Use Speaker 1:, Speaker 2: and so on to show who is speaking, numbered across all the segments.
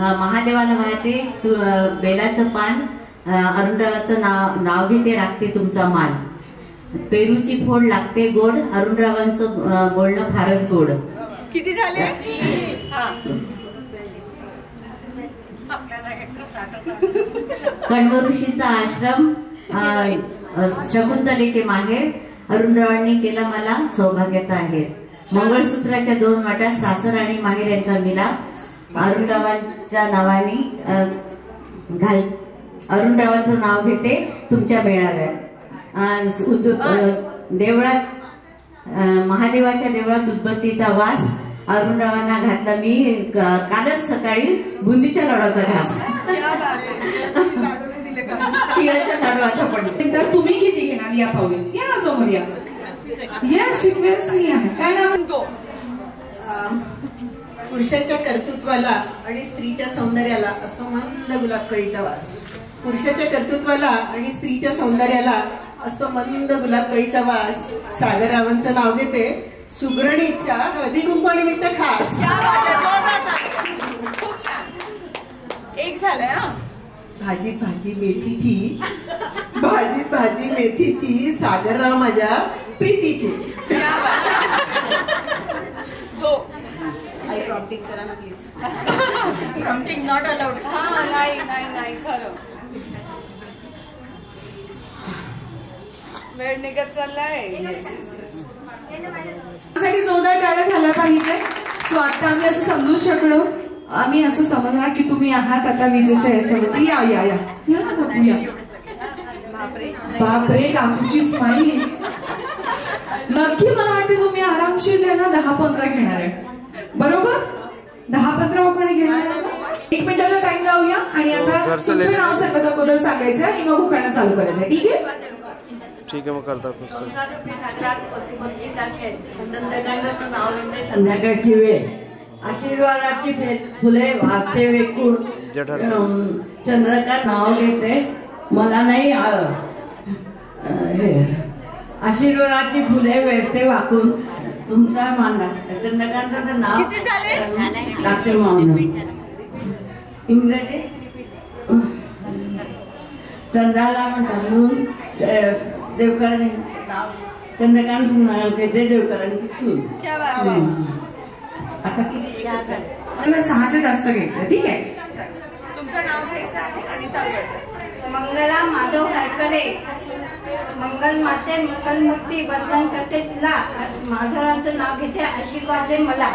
Speaker 1: महादेवाला वाहते बेलाचं पान, अरुणरावाचं नाव घेते राखते तुमचा मान, पेरूची फोड लागते गोड, अरुणरावांचं बोलणं फारच गोड.
Speaker 2: किती झाले?
Speaker 1: कण्व ऋषीचा आश्रम, शकुंतलेचे माहेर, अरुणरावांनी केला मला सौभाग्याचा आहेर. मंगळसूत्राच्या 2 वाट्यात सासर आणि माहेर यांचा मिलाप, अरुणरावांच्या नावाने अरुणरावांचं नाव घेते तुमच्या मेळाव्यात. देवळात महादेवाच्या देवळात उदबत्तीचा वास, अरुणरावांना घातला मी कालच सकाळी बुंदीच्या लाडवाचा घास. तिळाच्या लाडवाचा पण.
Speaker 2: तुम्ही किती घेणार या पाहूया? या ना समोर या. या सिक्वेन्स मी आहे. काय नाव म्हणतो?
Speaker 3: पुरुषाच्या कर्तृत्वाला आणि स्त्रीच्या सौंदर्याला असतो मंद गुलाब कळीचा वास. पुरुषाच्या कर्तृत्वाला आणि स्त्रीच्या सौंदर्याला असतो मंद गुलाब कळीचा वास. सागररावांचं नाव घेते सुगरणीच्या हळदी कुंकवानिमित्त खास.
Speaker 2: खूप छान. एक झालंय.
Speaker 3: भाजीत भाजी मेथीची, भाजीत भाजी मेथीची, सागरराव माझ्या प्रीतीची. प्रॉम्प्टिंग करा ना प्लीज.
Speaker 2: Prompting not allowed. नाही खरं. वेळ निघत चाललाय. साठी जोरदार टाळ्या झाल्या पाहिजे. स्वार्थ आम्ही असं समजू शकलो, आम्ही असं समजणार की तुम्ही आहात आता विजेच्या याच्यावरती. या या या या ना काकू या. बापरे काकूची स्माईल. नक्की मला वाटते तुम्ही आरामशीर आहे ना 10-15 घेणार आहे. बरोबर? 10-15 उखाणे घेणार आहे. 1 मिनिटाचा टाइम लावूया आणि आता तुमचं नाव सर्वात अगोदर सांगायचं आणि मग उखाणं चालू करायचं. ठीक आहे?
Speaker 4: ठीक आहे. मग करता
Speaker 1: संध्याकाळची वेळ, आशीर्वादाची फुले वाजते वेकून, चंद्रकांत नाव घेते मला नाही आशीर्वादाची फुले वेचते वाकून तुमचा मांडा. चंद्रकांताचं नाव लागते माऊन. इंग्रजी चंद्राला म्हणतात म्हणून देवकरांनी चंद्रकांत नाव घेते देवकरांची सून. आता किती?
Speaker 2: 6च्या जास्त घ्यायचं. ठीक आहे? तुमचं नाव घ्यायचं आहे आणि चालवायचं.
Speaker 5: मंगला माधव हरकरे, मंगल माते मंगलमूर्ती वंदन करते तुला, माधवरांचं नाव घेते आशीर्वाद दे मला.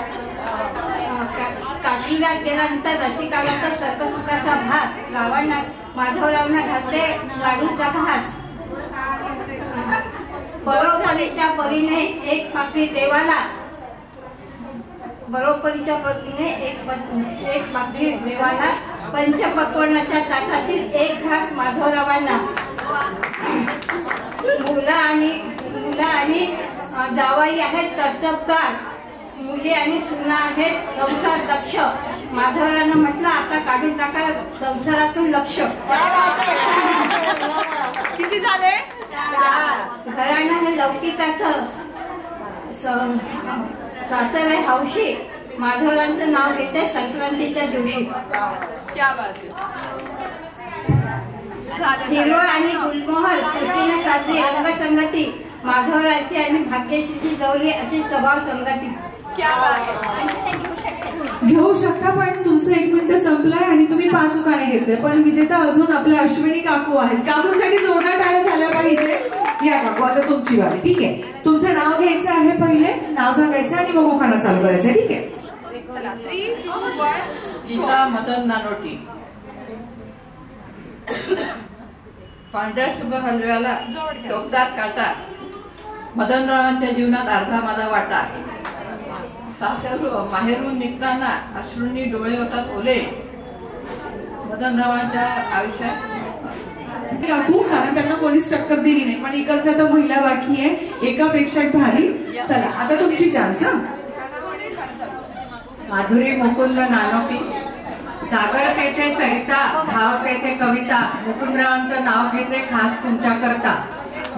Speaker 5: काशीला गेल्यानंतर रसिकाला तर सर्वसुखाचा भास, रावणना माधवरावना घालते लाडूचा घास. बरोबरीच्या परीने एक पापी देवाला, बरोबरीच्या परीने एक पापी देवाला, पंचपक्वान्नाच्या ताटातील एक घास माधवरावांना. मुलं आणि जावई आहेत कर्तबगार, मुली आणि सुना आहेत संसार दक्ष. माधवरावांना म्हटलं आता काढून टाका संसारातून लक्ष.
Speaker 2: किती झाले?
Speaker 5: घराणं हे लौकिकाचं, सासर आहे हौशी, माधवरावांचं नाव घेते संक्रांतीच्या दिवशी.
Speaker 2: क्या बात आहे.
Speaker 5: हिरो आणि गुलमोहर सुटीने साधली रंगसंगती, माधवरावची आणि भाग्यश्रीची जवळी अशी स्वभाव संगती.
Speaker 2: क्या बात आहे. घेऊ शकता पण तुमचं 1 मिनिट संपलंय आणि तुम्ही 5 उखाणे घेतले. पण विजेता अजून आपल्या अश्विनी काकू आहेत. काकूंसाठी जोरदार टाळ्या झाल्या पाहिजे. या काकू आता तुमची वारी. ठीक आहे? तुमचं नाव घ्यायचं आहे, पहिले नाव सांगायचं आणि मग उखाणा चालू करायचं. ठीक आहे? चला. 3, 2, 1.
Speaker 6: गीता मदन नानोटी. पांढऱ्या शुभ हलव्याला टोकदार काटा, मदनरावांच्या जीवनात अर्धा माझा वाटा. माहेरून निघताना अश्रूंनी डोळे होतात ओले, मदनरावांच्या आयुष्यात
Speaker 2: काकू कारण त्यांना कोणीच टक्कर दिली नाही. पण इकडच्या तर महिला बाकी आहे एकापेक्षा भारी. चला आता तुमची चान्स.
Speaker 7: माधुरी मुकुंद नानोटी, सागर पेथे सरिता, भाव पेथे कविता, मुकुंदरावांचं नाव घेते खास तुमच्या करता.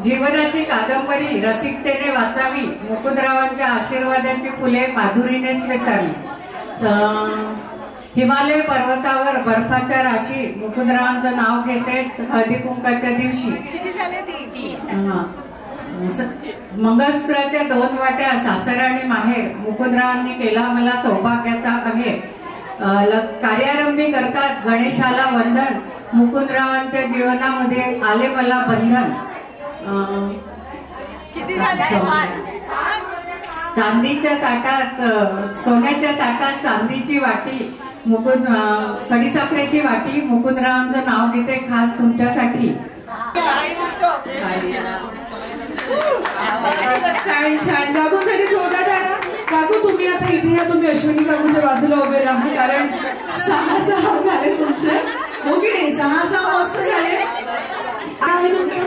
Speaker 7: जीवनाची कादंबरी रसिकतेने वाचावी, मुकुंदरावांच्या आशीर्वादाची फुले माधुरीनेच वेचावी. हिमालय पर्वतावर बर्फाच्या राशी मुकुंदरावांचं नाव घेते हळदी कुंकाच्या दिवशी. मंगळसूत्राच्या 2 वाट्या सासर आणि माहेर मुकुंदरावांनी केला मला सौभाग्याचा आहे. कार्यारंभी करतात गणेशाला वंदन मुकुंदरावांच्या जीवनामध्ये आले मला बंधन. चांदीच्या ताटात सोन्याच्या ताटात चांदीची वाटी खडीसाखरेची वाटी मुकुंदरावांचं नाव घेते खास तुमच्यासाठी.
Speaker 2: छान छान. काकूसाठी जोरदार टाळ्या. काकू तुम्ही आता इथे या, तुम्ही अश्विनी काकूच्या बाजूला उभे राहा, कारण 6 झाले तुमचे. हो की नाही? 6 मस्त झाले. काय तुमचं?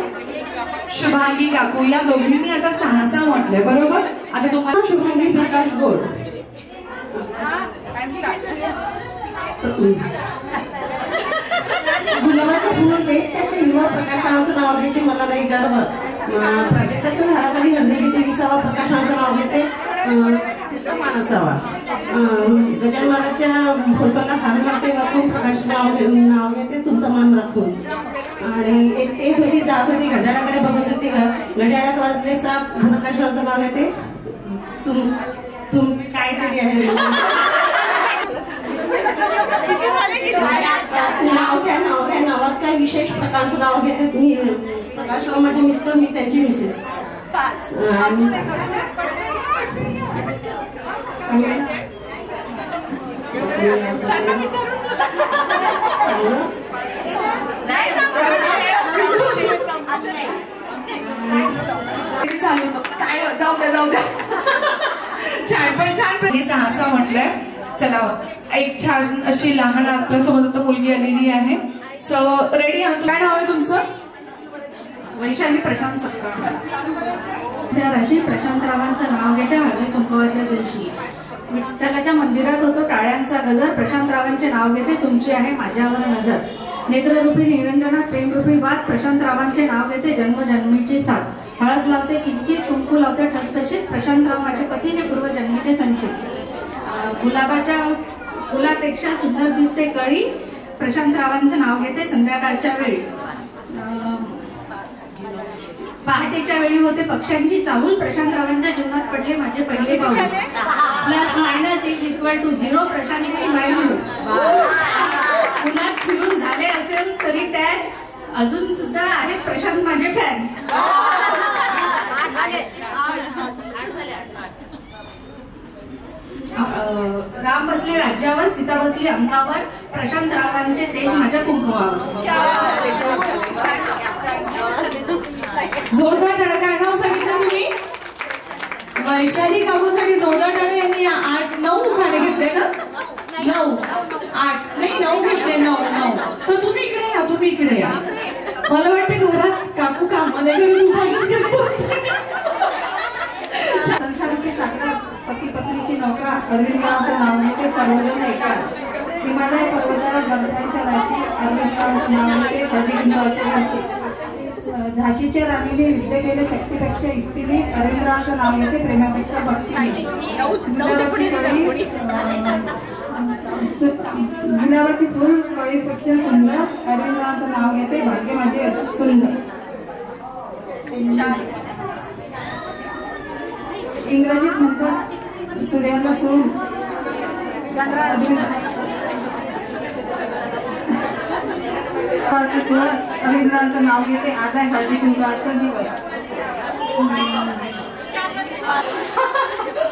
Speaker 2: शुभांगी काकू. या दोघींनी आता 6 म्हटले बरोबर. आता तुम्हाला शुभांगी प्रकाश गोड.
Speaker 8: गुलाबाचं फुल ते त्याच्या हिरवा प्रकाशाचं नाव घेते मला नाही गर्व. प्राजक्ताच्या झाडाखाली हल्ली घेते विसावा प्रकाशाचं नाव घेते तिथं मान असावा. गजानन महाराजच्या फोटोला हार मारते वाकून प्रकाश नाव घेते तुमचा मान राखून. आणि एक होती जात होती घड्याळाकडे बघत होती घड्याळात वाजले 7 प्रकाशाचं नाव घेते तुम काहीतरी आहे. नावात काय विशेष प्रकारचं नाव घेते. मी प्रकाशराव माझे मिस्टर, मी त्यांची मिसेस.
Speaker 2: चालू होतं काय जाऊ द्या. छान पण छान 6 म्हटलंय. चला एक छान अशी लहान आपल्यासोबत आता मुलगी आलेली आहे. So ready. काय नाव आहे तुमचं?
Speaker 5: वैशाली प्रशांत सत्कार. त्या राशी प्रशांतरावांचं नाव घेते हळदी कुंकवाच्या दिवशी. विठ्ठलाच्या मंदिरात होतो टाळ्यांचा गजर. प्रशांतरावांचे नाव घेते तुमची आहे माझ्यावर नजर. नेत्ररूपी निरंजनात प्रेमरूपी वाद. प्रशांतरावांचे नाव घेते जन्मजन्मीची साथ. हळद लावते किंचित कुंकू लावते ठसठशीत. प्रशांतराव माझे पती हे पूर्वजन्मीचे संचित. फुलापेक्षा सुंदर दिसते कळी. प्रशांतरावांचं नाव घेते संध्याकाळच्या वेळी. पहाटेच्या वेळी होते पक्ष्यांची चाहूल. प्रशांतरावांच्या जीवनात पडले माझे पहिले पाऊल. +- 0 प्रशांतची मायलूल. पुण्यात फिरून झाले असेल तरी टॅग अजून सुद्धा आहेत प्रशांत माझे फॅन. राम बसले राज्यावर सीता बसली अंकावर. प्रशांतरावांचे तेज माझ्या कुंकवावर.
Speaker 2: जोरदार टाळ्या. काय नाव सांगितलं तुम्ही? वैशाली काकूसाठी जोरदार टाळ्या. यांनी 8-9 उखाणे घेतले ना? 9 8 नाही 9 घेतले. 9 तर तुम्ही इकडे या. मला वाटते घरात काकू कामाने
Speaker 3: संसाराची साखर पती पत्नीची नौका. अरविंदरावांचं नाव घेते सर्वजण ऐका. हिमालय पर्वतावर बर्फाच्या राशी. अरविंदरावांचं नाव घेते हळदी कुंकवाच्या दिवशी. झाशीच्या राणीने युद्ध केले शक्तीपेक्षा युक्तीने. अरविंदरावांचं नाव घेते प्रेमापेक्षा भक्तीने. गुलाबाची फुल कळीपेक्षा सुंदर. अरविंदरावांचं नाव घेते भाग्य माझे सुंदर. इंग्रजीत म्हणतात सूर्याला सून. अरविंदरावांचं नाव घेते आज आहे हळदी कुंकवाचा दिवस.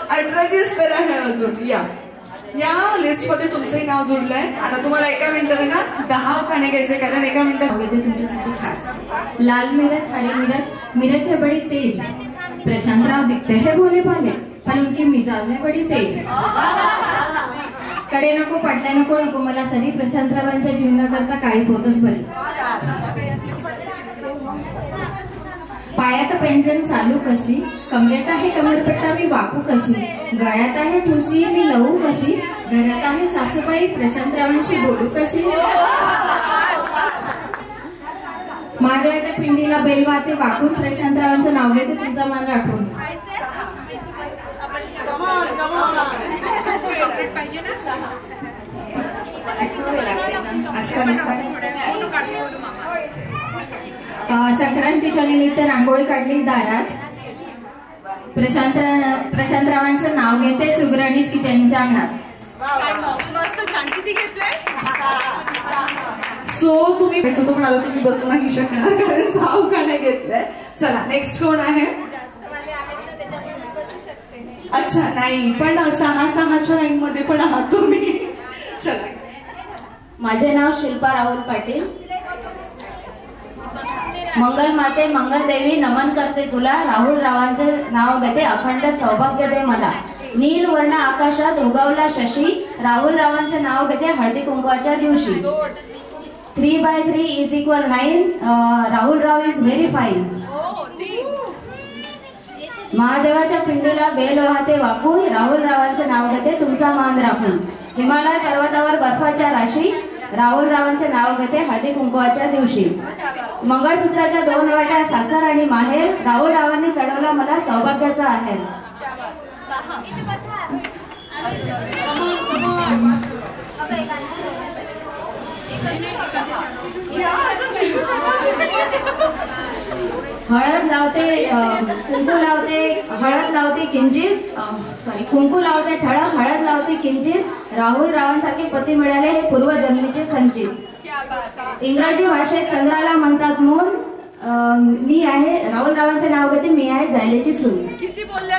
Speaker 2: 18ची स्तर आहे अजून. या लिस्ट मध्ये तुमचंही नाव जोडलंय. आता तुम्हाला एका मिनिटात ना 10 उखाणे घ्यायचे, कारण एका मिनिटात
Speaker 5: तुमच्यासाठी खास. लाल मिरच हरी मिरच मिरच है बड़ी तेज. प्रशांतराव दिखते हैं भोले भाले पर उनकी मिजाज है बड़ी तेज. कडे नको पडता नको मला सरी. प्रशांतरावांच्या जीवनाकरता काही पोतच बरी. पायात पैंजण चालू कशी. कमरेत आहे कमरपट्टा मी वाकू कशी. गळ्यात आहे ठुशी मी लवू कशी. घरात आहे सासूबाई प्रशांतरावांशी बोलू कशी. महादेवाच्या पिंडीला बेल वाहते वाकून. प्रशांतरावांचं नाव घेते तुमचा मान राखून. संक्रांतीच्या निमित्त रांगोळी काढली दारात. प्रशांतरावांचं नाव घेते सुगरणीच किचनच्या अंगणात.
Speaker 2: सो तुम्ही पण आता तुम्ही बसू नाही शकणार कारण 6 उखाणे घेतले. चला नेक्स्ट कोण आहे? अच्छा नाही पण 6-6च्या लाईन मध्ये पण आहात तुम्ही. चला.
Speaker 5: माझे नाव शिल्पा राहुल पाटील. मंगल माते मंगल देवी नमन करते तुला. राहुल रावांचे नाव घेते अखंड सौभाग्य दे मला. नील वर्ण आकाशात उगवला शशी. राहुल रावांचे नाव घेते हळदी कुंकवाच्या दिवशी. 3/3 = 9. राहुल राव इज व्हेरी फाईन. महादेवाच्या पिंडीला बेल वाहते वाकून. राहुल रावांचे नाव घेते तुमचा मान राखून. हिमालय पर्वतावर बर्फाच्या राशी. राहुल रावांचे नाव घेते हळदी कुंकवाच्या दिवशी. मंगळसूत्राच्या 2 वाट्या सासर आणि माहेर. राहुल रावांनी चढवला मला सौभाग्याचा आहेर. हळद लावते कुंकू लावते. हळद लावते किंचित कुंकू लावते ठळक. हळद लावते किंचित. राहुल रावांसारखे पती मिळाले हे पूर्वजन्मीचे संचित. इंग्रजी भाषेत चंद्राला म्हणतात मून. मी आहे राहुल रावांचे नाव घेते मी आहे जायलेची सून.
Speaker 6: किती बोलले?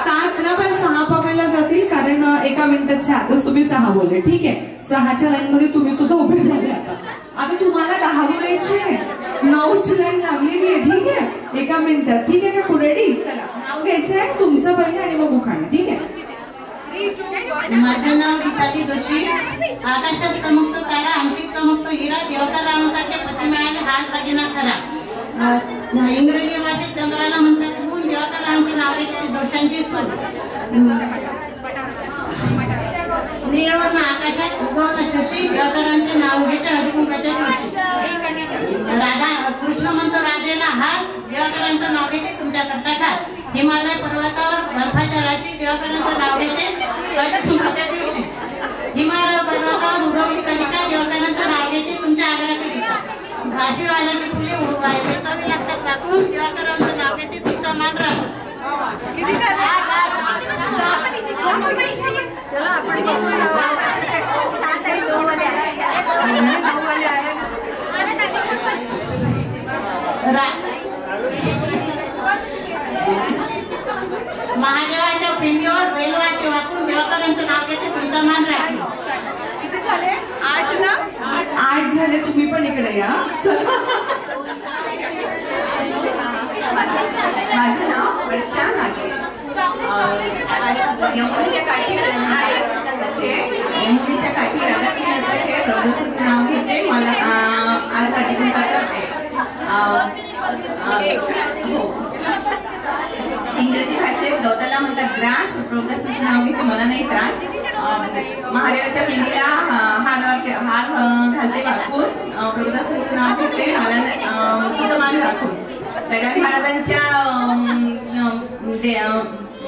Speaker 2: 7 ना पण 6 पकडल्या जातील कारण एका मिनिटाच्या आतच तुम्ही 6 बोलले. ठीक आहे 6च्या लाईन मध्ये तुम्ही सुद्धा उभे झाले. आता तुम्हाला 10 बोलायचे. 9ची लाईन लागलेली आहे. ठीक आहे 1 मिनिटात. ठीक आहे का रेडी? चला नाव घ्यायचंय तुमचं पहिले आणि मग उखाणं. ठीक आहे.
Speaker 8: माझं नाव दीपाली जोशी. आकाशात चमकतो तारा अंकित चमकतो हिरा. देवकर रावांसारखे पती मिळाले हाच दागिना खरा. इंग्रजी भाषेत चंद्राला म्हणतात मून. देवकर रावांचं नाव घेते दोषांची सून. नीळवर्ण आकाशात उगवला शशी. देवकरांचे नाव घेते हळदीकुंकाच्या दिवशी. राधा कृष्ण म्हणतो राधेला हास. देवकरांचं नाव घेते तुमच्याकरता खास. हिमालय पर्वतावर बर्फाच्या राशी. देवकरांचं नाव घेते हळदीकुंकाच्या दिवशी. हिमालय पर्वतावर उगवली कलिका. देवकरांचं नाव घेते तुमच्या आग्रा कलिका. आशीर्वादाची फुले उडवायचे चवी लागतात वाकून. देवकरांचं नाव घेते तुमचा मान राखून. महादेवाच्या पिंडीवर बेलवाटे वाकून. देवकरांचं नाव घेते तुमचा मान राखून.
Speaker 6: किती झाले? 8 ना?
Speaker 2: 8 झाले. तुम्ही पण इकडे या.
Speaker 7: माझं नाव वर्षा नागे. यमुनेच्या काठी राधाकृष्णाचं खेळ प्रभूचं नाव घेते. मला आज हळदीकुंकाचा इंग्रजी भाषेत गवताला म्हणतात ग्रास. प्रभूचं नाव घेते मला नाही त्रास. महादेवाच्या पिंडीला हार घालते वाकून. प्रभूचं नाव घेते मला तुझं मान राखून. सगळ्या महाराजांच्या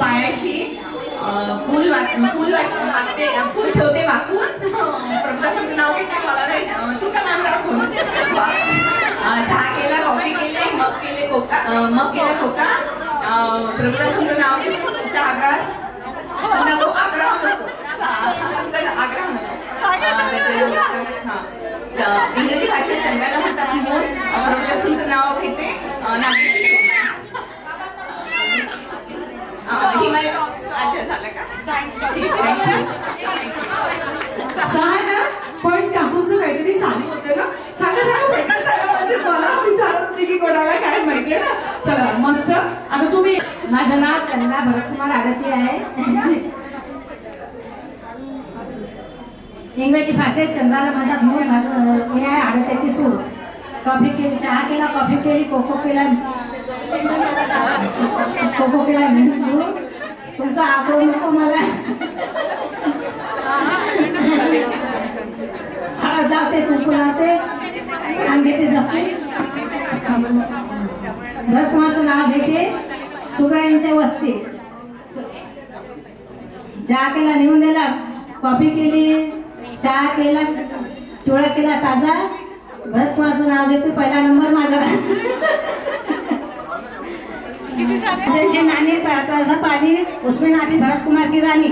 Speaker 7: पायाशी फूल ठेवते वाकून. प्रभूचं नाव घेते मला नाही तुझं मान राखून. चहा केला कॉफी केले मग केले कोका. प्रभूचं नाव घेते तुमच्या आग्रहात नको. आग्रह इंग्रजी भाषेत चंद्राला म्हणतात मून. प्रभूचं नाव घेते नागेची. हिमालय झालं का?
Speaker 2: 6 ना पण काकूंचं काहीतरी चालू होतं ना. सांगा म्हणजे मला विचारत होते की कोणाला काय माहितीये ना. चला मस्त. आता तुम्ही.
Speaker 8: माझं नाव चंदा भरतकुमार आडती आहे. इंग्रजी भाषेत चंद्राला म्हणतात मूळ. मी आहे आडत्याची सूर. कॉफी केली चहा केला कॉफी केली कोको केला तुमचा आग्रह नको मला. हळद लावते कुंकू लावते कांद्याचे दसते. धर्माचं नाव घेते सुगयांच्या वस्ती. चहा केला नेऊन दिला कॉफी केली चहा केला, चोळा केला ताजा, भरत कुमारचं नाव घेते, पहिला नंबर माझा. जे नानी ताजा पानी उसमें नाती भरत कुमार की रानी.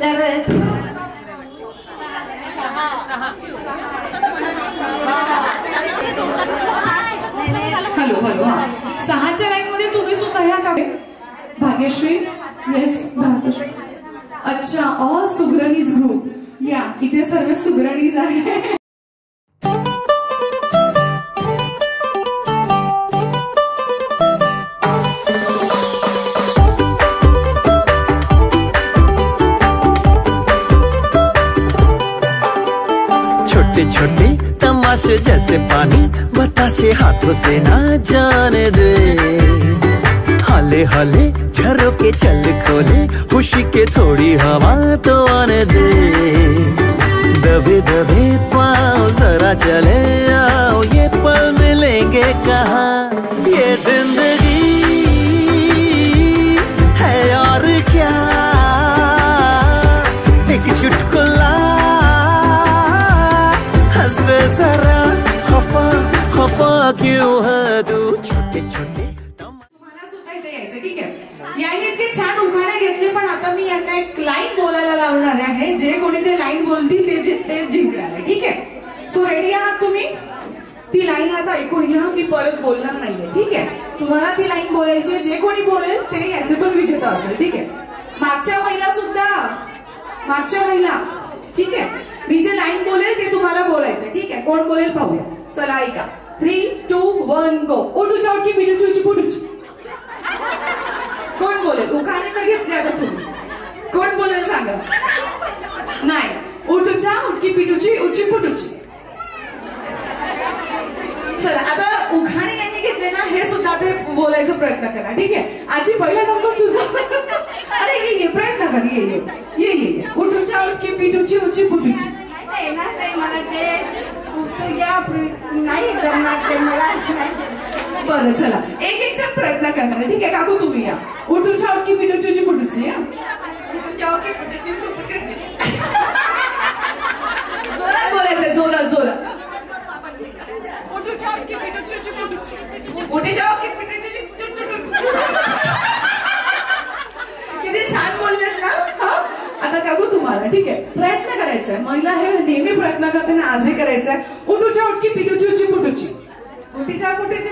Speaker 8: चल
Speaker 2: हॅलो हॅलो. हा 6च्या लाईन मध्ये तुम्ही सुद्धा ह्या का? भाग्यश्री. येस भाग्यश्री. अच्छा, ऑल सुगरणीज ग्रुप. या इथे सर्व सुगरणीज आहे.
Speaker 9: छोटे छोटे तमाशे जैसे पानी बताशे हाथों से ना जाने दे. हाले हाले झरोके चल खोले, खुशी के थोड़ी हवा तो आने दे. दबे दबे पाँव जरा चले आओ, ये पल मिलेंगे कहाँ. ये जिंदगी है और क्या, एक चुटकुला हंसते जरा, खफा खफा क्यों है तू. छोटे छोटे
Speaker 2: ठीक आहे. यांनी इतके छान उखाणे घेतले, पण आता मी यांना एक लाईन बोलायला लावणार आहे. जे कोणी ते लाईन बोलतील ते जिंकणार आहे. ठीक आहे. सो रेडी आहात तुम्ही? ती लाईन आता ऐकून घ्या, मी परत बोलणार नाहीये. ठीक आहे. तुम्हाला ती लाईन बोलायची, जे कोणी बोलेल ते याच्यातून विजेता असेल. ठीक आहे. मागच्या महिला ठीक आहे. मी जे लाईन बोलेल ते तुम्हाला बोलायचं. ठीक आहे. कोण बोलेल पाहूया. चला ऐका. 3, 2, 1 गो. ओटूच्या ओटकी पिटूची पुटूची. कोण बोलेल? उखाणे तर घेतले आता तुम्ही. कोण बोलेल सांगा. नाही. उठूच्या उटकी पिटूची उची पुटूची. चला आता उखाणे यांनी घेतले ना, हे सुद्धा ते बोलायचा प्रयत्न करा. ठीक आहे. आजी पहिला नंबर तुझा. अरे ये प्रयत्न कर. ये उठूच्या उटकी पिटूची उची पुटूची.
Speaker 5: मला ते नाही जमणार ते मला.
Speaker 2: बरं चला एक जण प्रयत्न करणार. ठीक आहे. काकू तुम्ही या. उठूच्या उटकी पिटूची उची पुटूची. जोरात बोलायचंय, जोरात. उठूच्या उटकी पिटूची उची पुटूची. उठूच्या उटकी पिटूची. किती छान बोललेत ना. आता काकू तुम्हाला. ठीक आहे. प्रयत्न करायचा. महिला हे नेहमी प्रयत्न करते ना, आजही करायचं आहे. उठूच्या उटकी पिटूची उची पुटूची. उठीच्या पुटीची.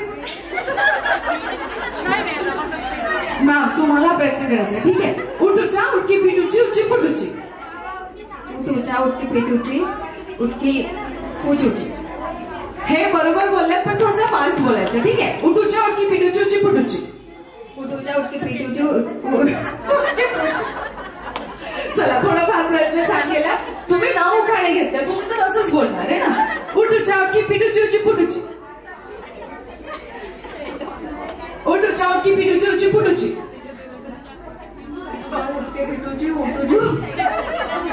Speaker 2: मॅम तुम्हाला प्रयत्न करायचा. ठीक आहे. उठूच्या उटकी पिटूची उची पुटूची.
Speaker 5: उठूच्या उटकी पिटूची उटकी पुचुची.
Speaker 2: हे बरोबर बोलल्यात, पण थोडंसं फास्ट बोलायचं. ठीक आहे. उठूच्या उटकी पिटूची उची पुटूची.
Speaker 5: उठूच्या उटकी पिटूची.
Speaker 2: चला थोडाफार प्रयत्न छान केला तुम्ही. 9 उखाणे घेतले. तुम्ही तर असंच बोलणार आहे ना. उठूच्या उटकी पिटूची उची पुटूची. उठूच्या उटकी पिटूची उची पुटूची.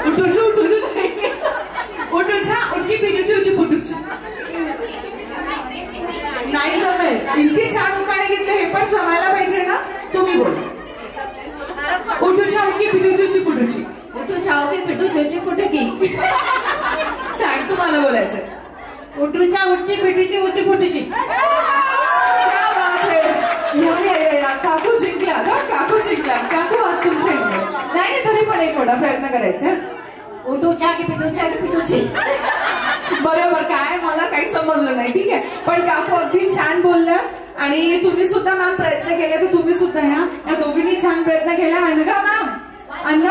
Speaker 2: उठूच्या उटकी पिटूची उची पुटूची. नाही जमेल. इतके छान उखाणे घेतले, हे पण जमायला पाहिजे ना. तुम्ही बोला. उठूच्या उटकी पिटूची उची पुटूची.
Speaker 5: उठूच्या उटकी पिटूची उची पुटुकी.
Speaker 2: छान तुम्हाला बोलायचंय.
Speaker 8: उठूच्या उटकी पिटूची उची पुटूची.
Speaker 2: काकू जिंकला का? काकू जिंकला. काकू हात तुमचे. नाही तरी पण एक मोठा प्रयत्न करायचा.
Speaker 8: उठूच्या की पिटूची.
Speaker 2: बरोबर. काय मला काही समजलं नाही. ठीक आहे. पण काकू अगदी छान बोलल्या. आणि तुम्ही सुद्धा मॅम प्रयत्न केले, तर तुम्ही सुद्धा या दोघींनी छान प्रयत्न केला. अनघा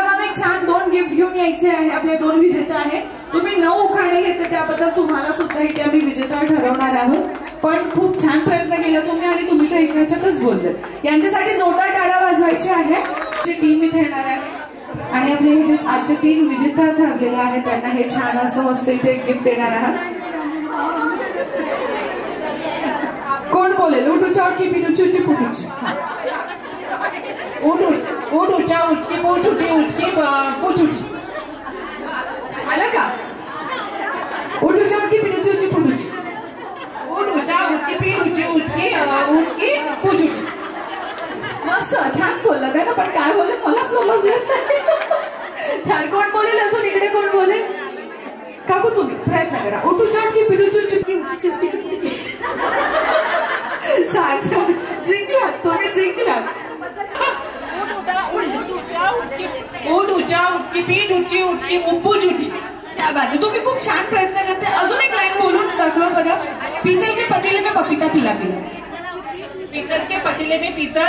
Speaker 2: मॅम एक छान 2 गिफ्ट घेऊन यायचे आहे. आपले 2 विजेता आहे. तुम्ही 9 उखाणे घेतले, त्याबद्दल तुम्हाला सुद्धा इथे आम्ही विजेता ठरवणार आहोत. पण खूप छान प्रयत्न केला तुम्ही, आणि तुम्ही तर एकमेकांच्यातच बोलले. यांच्यासाठी जोरदार टाळ्या वाजवायची आहे. जी टीम इथे येणार आहे, आणि आपले हे जे आजचे 3 विजेता ठरलेले आहेत, त्यांना हे छान असं मस्त इथे गिफ्ट देणार आहात. कोण बोलेल? उठूच्या उटकी पिटूची उची पुटूची.
Speaker 8: उठूच्या उटकी पुचुटी उचकी पुचुटी.
Speaker 2: आलं का? उठूच्या उटकी पिटूची उची पुटूची.
Speaker 8: उठूच्या उटकी पिटूची उचकी उचकी पुचुटी.
Speaker 2: मस्त छान बोलला ना. पण काय बोलेल मला समजलं. छान. कोण बोलेल अजून? इकडे कोण बोलेल? काकू तुम्ही प्रयत्न करा. उठूच्या उठकी पिडूची चुटकी. छान छान, जिंकलात तुम्ही, जिंकलात.
Speaker 6: ऊट उचा उठकी पीठ उठची उठकी उप्पू चुटी.
Speaker 2: क्या बात है, तुम्ही खूप छान प्रयत्न करते. अजून एक लाईन बोलून दाखवा बघा. पीतल के पतीले में पपीता पिला पिला.
Speaker 6: पीतल के पतीले में पीपल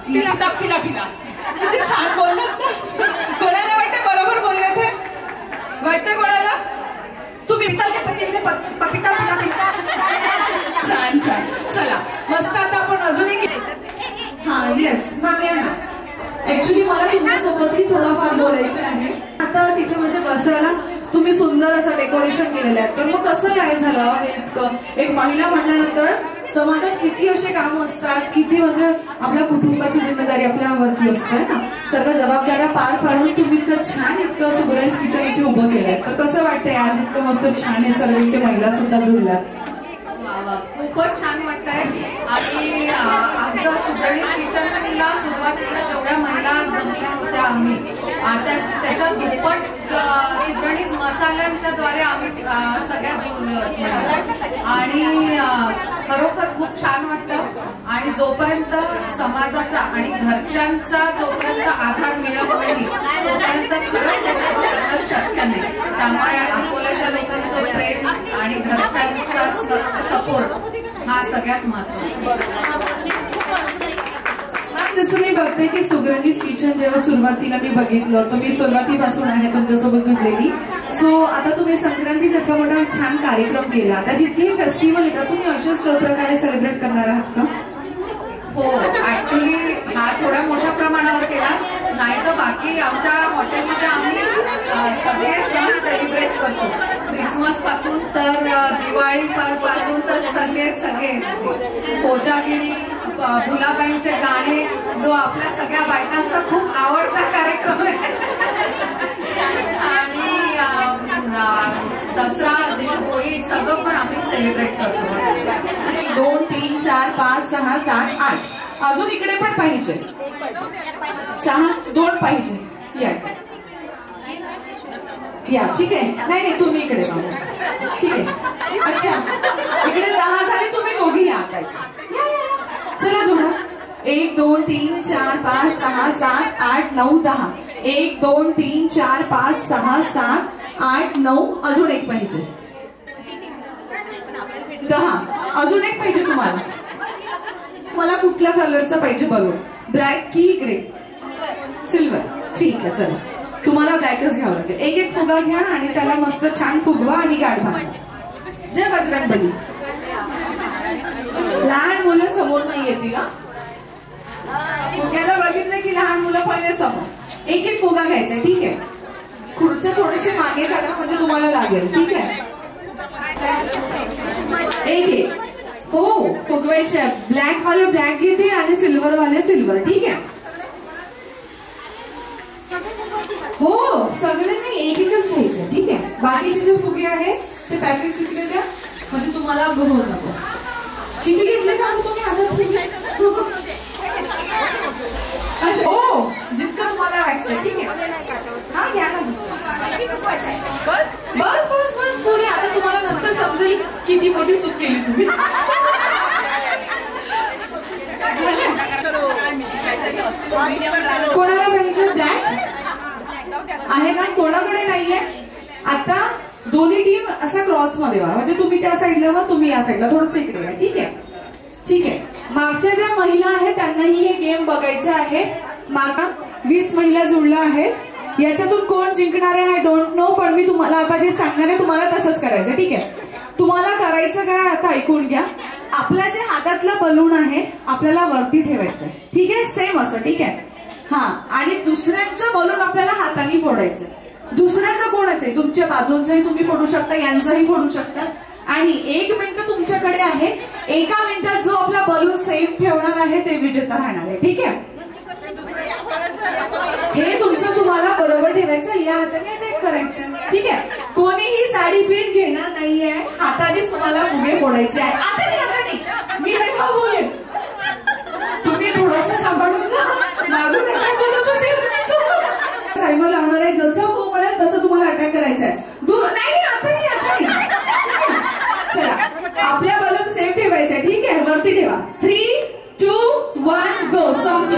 Speaker 6: पिला पिला पिला.
Speaker 2: किती छान बोललात ना. कोणाला वाटतं बरोबर बोललात हे? वाटतं कोणाला? तुम्ही
Speaker 6: पीतल के पतीले में पपीता पिला पिला.
Speaker 2: छान छान. चला मस्त. आता आपण अजून एक. हा येस मॅम. ऍक्च्युली मला तुमच्यासोबतही थोडंफार बोलायचं आहे. आता तिथे म्हणजे बसायला तुम्ही सुंदर असं डेकोरेशन केलेलं आहे, तर मग कसं काय झालं हे इतकं? एक महिला म्हटल्यानंतर समाजात किती असे काम असतात, किती म्हणजे आपल्या कुटुंबाची जिम्मेदारी आपल्यावरती असते ना. सगळ्या जबाबदाऱ्या पार पाडून तुम्ही इतकं छान इतकं सुगरणीज किचन इथे उभं केलंय, तर कसं वाटतंय आज इतकं मस्त छान हे सर्व इथे महिला सुद्धा जुळल्यात?
Speaker 7: खूपच छान वाटतंय. आणि आमचं सुगरणीज किचनला सुरुवातीला जेवढ्या महिला जमल्या होत्या आम्ही, त्याच्यात दुप्पट सुगरणीज मसाल्यांच्या द्वारे आम्ही सगळ्या जुळलो. आणि खरोखर खूप छान वाटतं. आणि जोपर्यंत समाजाचा आणि घरच्यांचा जोपर्यंत आधार मिळत नाही तोपर्यंत खरंच हे सगळं शक्य नाही. त्यामुळे अकोल्याच्या लोकांचं प्रेम आणि घरच्यांचा सपोर्ट हा सगळ्यात महत्त्वाचा.
Speaker 2: जसं मी बघते की सुगरणीज किचन जेव्हा सुरुवातीला मी बघितलं, तर मी सुरुवातीपासून आहे तुमच्यासोबत जुळलेली. सो आता तुम्ही संक्रांतीचा इतका मोठा छान कार्यक्रम केला. आता जितकेही फेस्टिवल येतात तुम्ही अशाच प्रकारे सेलिब्रेट करणार आहात का?
Speaker 7: हो, ऍक्च्युली हा थोड्या मोठ्या प्रमाणावर केला. नाही तर बाकी आमच्या हॉटेलमध्ये आम्ही सगळे सण सेलिब्रेट करतो. क्रिसमस पासून तर दिवाळी पासून तर सगळे कोजागिरी, भुलाबाईंचे गाणे, जो आपल्या सगळ्या बायकांचा खूप आवडता कार्यक्रम आहे. आणि दसरा, होळी सगळं पण आम्ही सेलिब्रेट करतो.
Speaker 2: 2 3 4 5 6 7 8 अजून इकडे पण पाहिजे. 6 2 पाहिजे. या ठीक आहे. नाही तुम्ही इकडे ठीक आहे. अच्छा इकडे 10 झाले, तुम्ही दोघी या. चला जोडा. 1 2 3 4 5 6 7 8 9 10. 1 2 3 4 5 6 7 8 9. अजून एक पाहिजे. 10. अजून एक पाहिजे तुम्हाला. मला कुठल्या कलरचा पाहिजे बलून? ब्लॅक की ग्रे? सिल्वर. ठीक आहे चला, तुम्हाला ब्लॅकच घ्यावं लागेल. एक फुगा घ्या आणि त्याला मस्त छान फुगवा आणि गाठ बांधा. जय बजरंगबली. लहान मुलं समोर नाही येतील. फुग्याला बघितलं की लहान मुलं पहिले समोर. एक फुगा घ्यायचा. ठीक आहे. खुर्च्या थोडेसे मागे करा म्हणजे तुम्हाला लागेल. ठीक आहे. एक हो फुगवायचे. ब्लॅक वाले ब्लॅक घेते आणि सिल्वर वाले सिल्वर. ठीक आहे. हो सगळे नाही, एकच घ्यायचं. ठीक आहे. बाकीचे जे फुगे आहेत ते पॅकेट तिकडे द्या म्हणजे तुम्हाला गुण होत नको. किती घेतले का तुम्ही हातात फुगे? अच्छा हो जितकं तुम्हाला वाटतं. ठीक आहे. हा घ्या ना. बस बस बस बस पुरे. आता तुम्हाला नंतर समजेल किती मोठी चूक केली तुम्ही. कोणाला पाहिजे ब्लॅक आहे ना? कोणाकडे नाहीये? आता दोन्ही टीम असा क्रॉस मध्ये व्हा म्हणजे तुम्ही त्या साईडला व्हा, तुम्ही या साईडला. थोडंसं इकडे व्हा. ठीक आहे. ठीक आहे. मागच्या ज्या महिला आहेत त्यांनाही हे गेम बघायचं आहे. मागा 20 महिला जुळल्या आहेत. याच्यातून कोण जिंकणार आहे आय डोंट नो, पण मी तुम्हाला आता जे सांगणार आहे तुम्हाला तसंच करायचं. ठीक आहे. तुम्हाला करायचं काय आता ऐकून घ्या. आपल्या जे हातातलं बलून आहे आपल्याला वरती ठेवायचं. ठीक आहे. सेम असं. ठीक आहे. हा आणि दुसऱ्यांचं बलून आपल्याला हाताने फोडायचं. दुसऱ्याचं कोणाचं आहे? तुमच्या बाजूंचंही तुम्ही फोडू शकता, यांचंही फोडू शकता. आणि 1 मिनिट तुमच्याकडे आहे. 1 मिनिटात जो आपला बलून सेफ ठेवणार आहे ते विजेता राहणार आहे. ठीक आहे. हे तुमचं तुम्हाला बरोबर ठेवायचं. या हाताने अटॅक करायचं. ठीक आहे. कोणीही साडी पिन घेणार नाहीये. हातानेच तुम्हाला फुगे फोडायचे आहे. हाताने मी हे का बोलेन, तुम्ही थोडंसं सांभाळून मागून अटॅक टायमर लावणार आहे. जसं हो म्हणेल तसं तुम्हाला वरती ठेवा. 3, 2, 1 गो. सॉफ्ट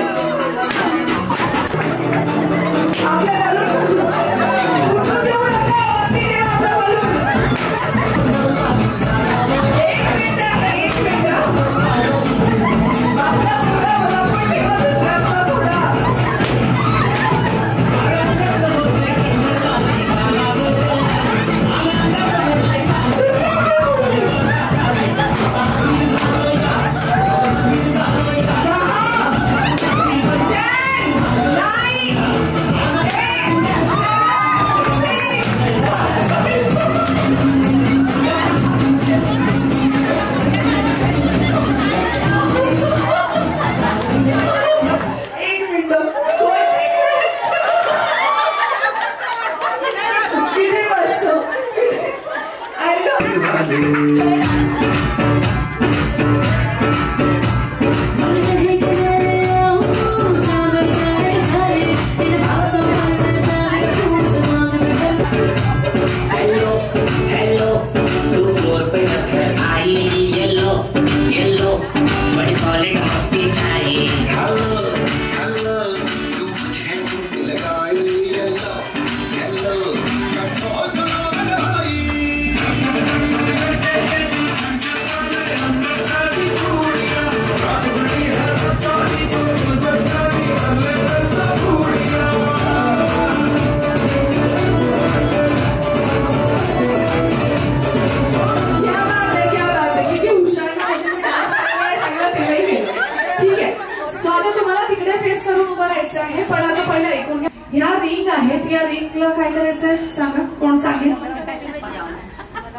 Speaker 2: आपल्या काय करायचंय सांगा. कोण सांगेल?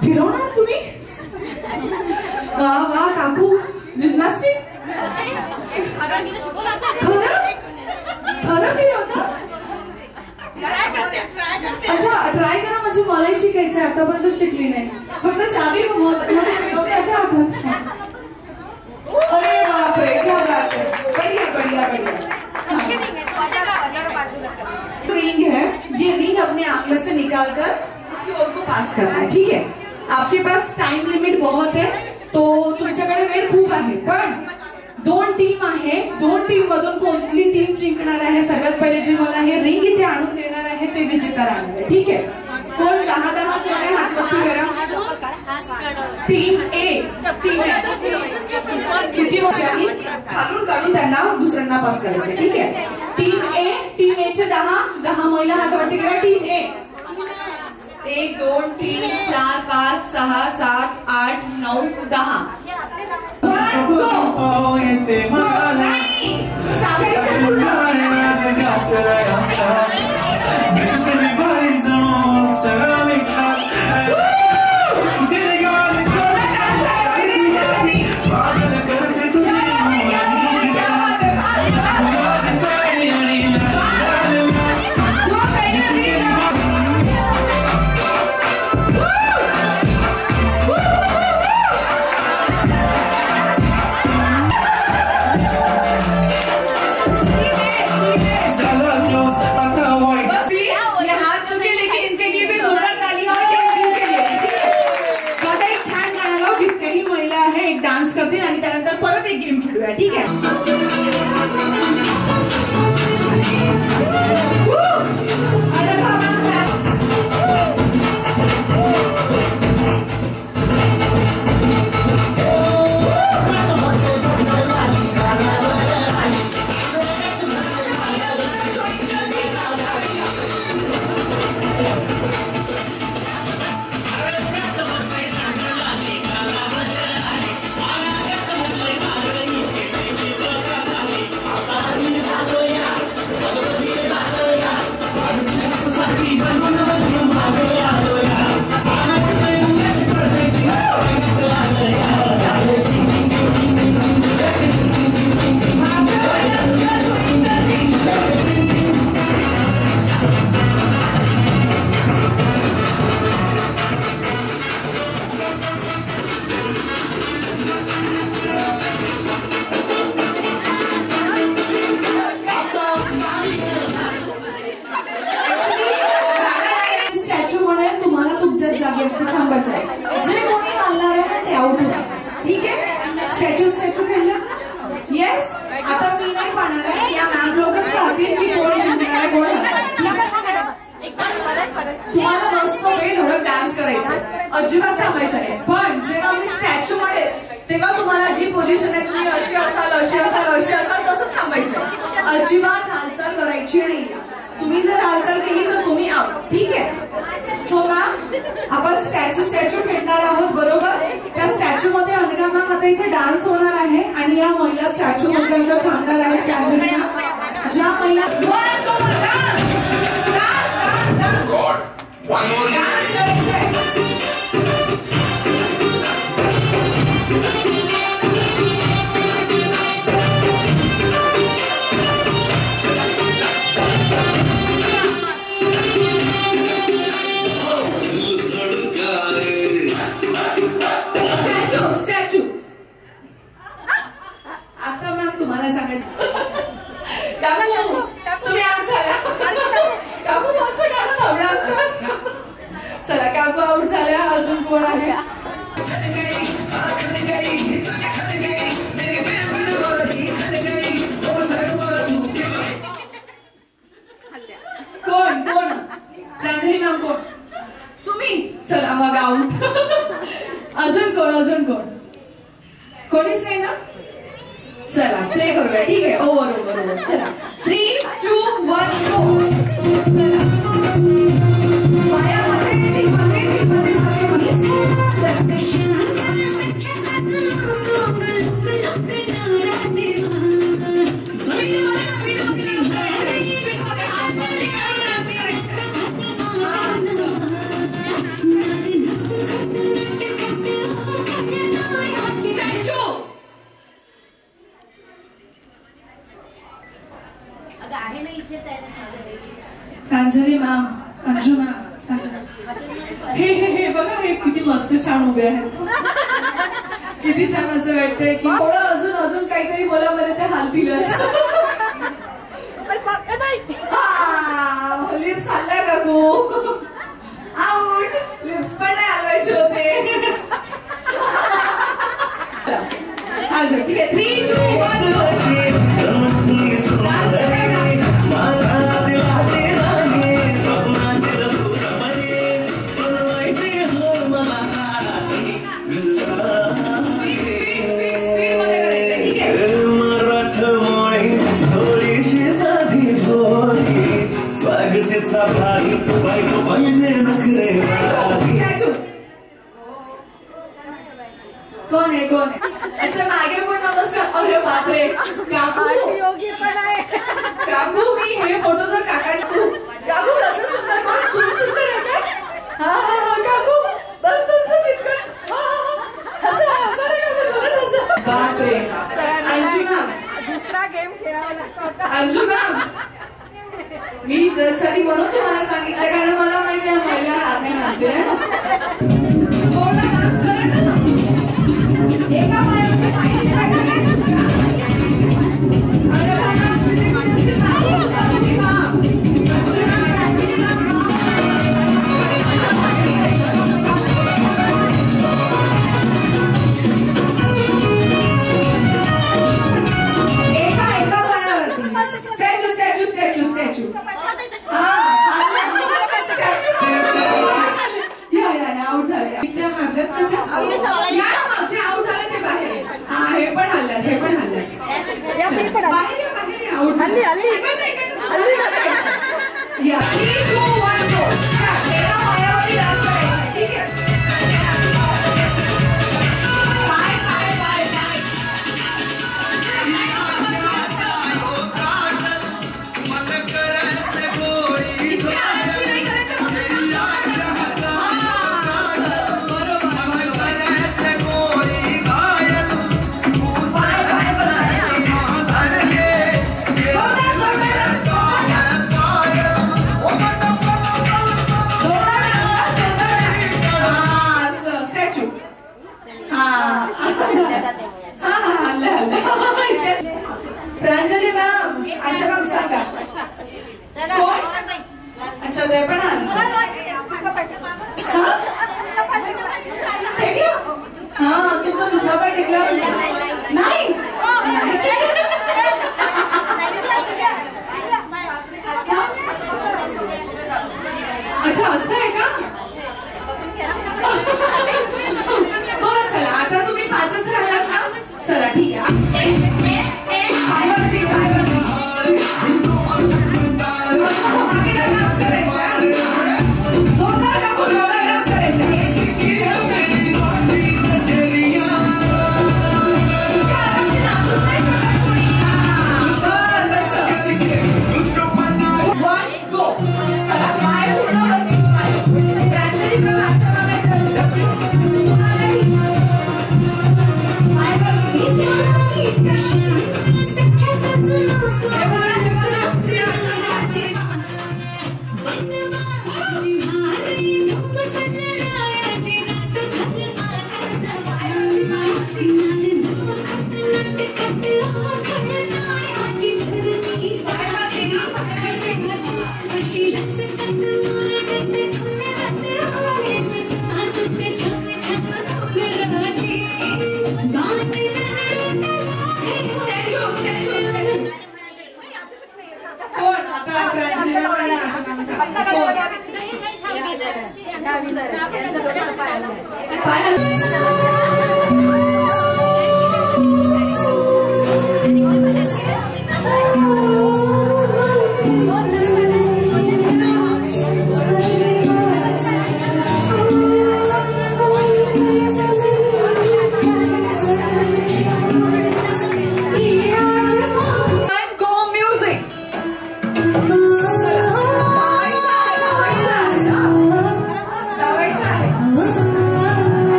Speaker 2: फिरवणार तुम्ही? वा वा काकू, जिम्नॅस्टिक खरं फिरवता? अच्छा, ट्राय करा. म्हणजे मलाही शिकायचं आहे, आतापर्यंत शिकली नाही. फक्त चावी अरे बापरे, क्या बात है. बढ़िया बढ़िया बढ़िया. रिंग है, ये रिंग अपने आंगन से निकालकर किसी और को पास करना है. ठीक है. आपके पास टाइम लिमिट बहुत है, तो तुमच्याकडे वेळ खूप आहे. पण 2 टीम आहे. 2 टीम मधून कोणती टीम जिंकणार आहे? सर्वात पहिले जे मला हे रिंग इथे आणून देणार आहे ते विजेता राहणार आहे. ठीक आहे. कोण 10-10 कोण हात वरती करा. टीम ए, टीम किती वर्षांनी खालून काढून त्यांना दुसऱ्यांना पास करायचं. ठीक आहे. टीम ए चे 10 महिला हात वरती करा. टीम ए 1, 2, 3, 4, 5, 6, 7, 8, 9, 10. आणि त्यानंतर परत एक गेम खेळूया. ठीक आहे. थांबायचं आहे. जे कोणी हलणार आहे ते आउट होणार. ठीक आहे. स्टॅच्यू तुम्हाला मस्त बेधडक डान्स करायचा, अजिबात थांबायचं नाही. पण जेव्हा मी स्टॅच्यू म्हणेल तेव्हा तुम्हाला जी पोझिशन आहे तुम्ही अशी असाल अशी असाल अशी असाल तसंच थांबायचं, अजिबात हालचाल करायची नाही. तुम्ही जर हालचाल केली तर तुम्ही आउट. ठीक आहे. सो मॅम आपण स्टॅच्यू खेळणार आहोत बरोबर. त्या स्टॅच्यू मध्ये अनघा मॅम आता इथे डान्स होणार आहे आणि या महिला स्टॅच्यू मध्ये थांबणार आहेत. ज्या महिला स्टॅच्यू. आता मॅम तुम्हाला सांगायचं काकू तुम्ही आउट झाल्या. काकू असं गाणं थांबणार. चला काकू आउट झाल्या. अजून कोण आहे? कोण कोण? प्रांजली मॅम कोण? तुम्ही. चला मग आउट. अजून कोण? अजून कोण? कोणीच नाही ना. चला प्ले करूया. ठीक आहे. Over over over. चला 3, 2, 1 गो. चला पायामध्ये प्रांजली मॅम, अंजू मॅम सांगा. हे हे हे बघा हे किती मस्त छान उभे आहेत. किती छान असं वाटतंय की थोडं अजून अजून काहीतरी बोला बरं ते हालतीलच. लिप्स हल्ल्या का तू? आउट. लिप्स पण नाही हलवायचे होते. अजून ठीक आहे. 3, 2, 1 कोण आहे कोण आहे? अच्छा मागे कोण? नमस्कार. अरे बापरे काकू पण आहे. काकू मी हे फोटो जर काका काकू कसं सुंदर कोण सुंदर आहे का? हा हा हा काकू बस बस बस इतकंच. बापरे.
Speaker 5: दुसरा गेम खेळावा लागतो.
Speaker 2: अर्जुन मॅम मी जजसाठी म्हणून तुम्हाला सांगितलं कारण मला माहिती आहे महिला हात नाही मानते. थोडा डान्स करा ना. एका पायामध्ये आउट झाले ते बाहेर.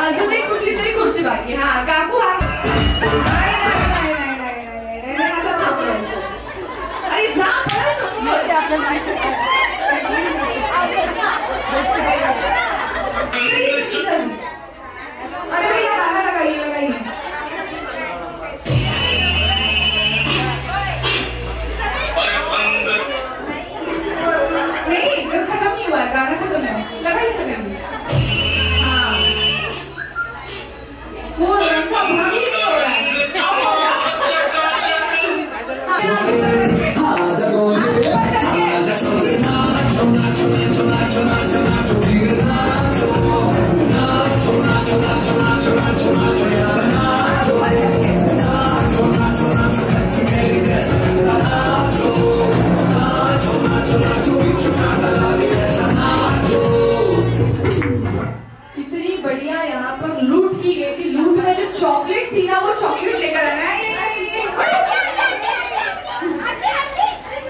Speaker 2: अजून एक कुठली तरी खुर्ची बाकी. हा काकू हा अरे जा अरे भैया गाना लगाइए लगाइए. नहीं खत्म नहीं हुआ गाना, खत्म नहीं हुआ. लगाइए लगाइए. वो रंग का भाग ही नहीं हो रहा है. इतनी बढ़िया यहाँ पर लूट की गई थी. लूट में जो चॉकलेट थी ना, वो चॉकलेट लेकर आना है.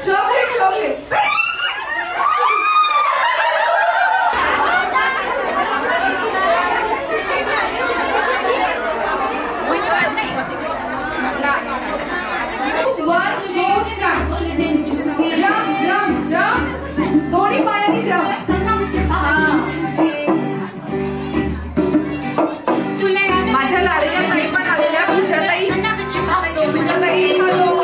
Speaker 2: Chocolate chocolate jump jump jump दोन्ही पायानी जंप. माझ्या लाडक्या ताई पण आलेल्या. पूजाताई पूजाताई हॅलो.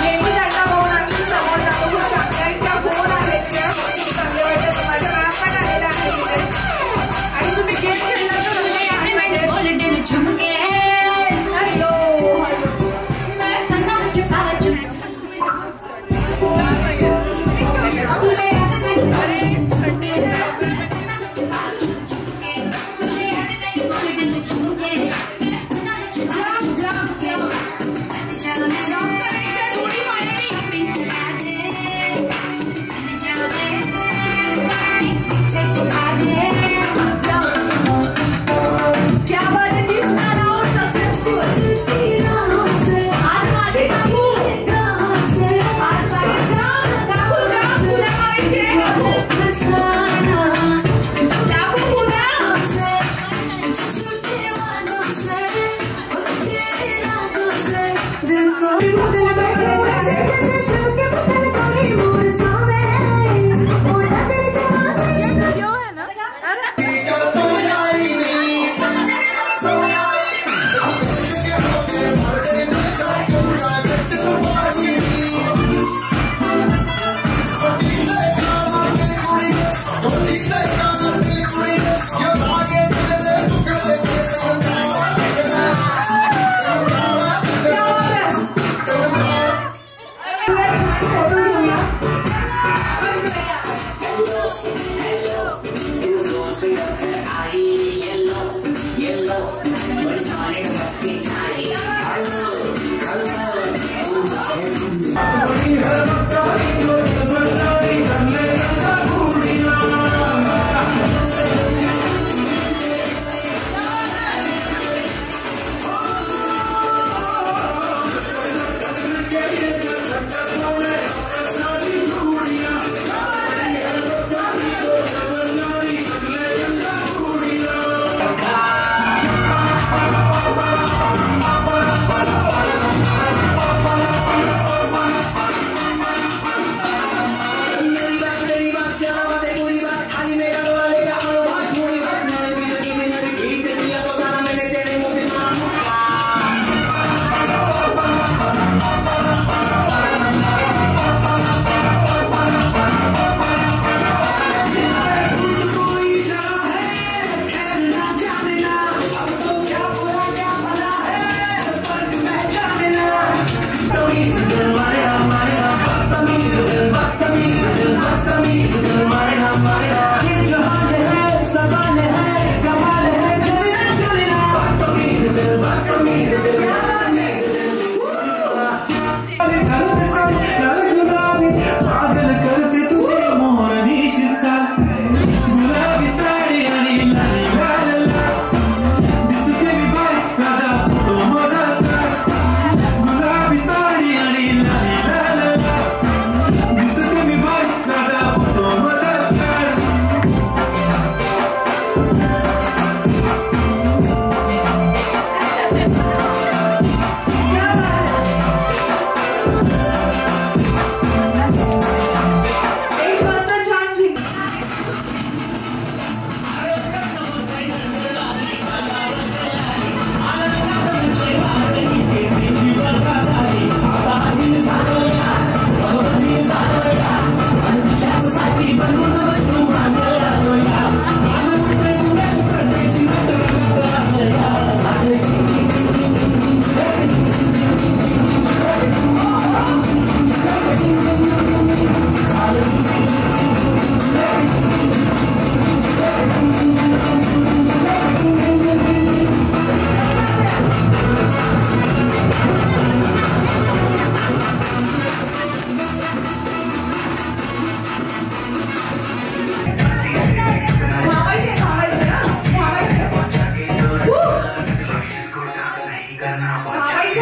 Speaker 2: नेहमी त्यांना बघून आम्ही समोर जातो. खूप चांगल्या गोड आहेत त्या. चांगले वाटतं. माझ्या मॅम पण आलेल्या आहेत आणि तुम्ही गेम खेळला तर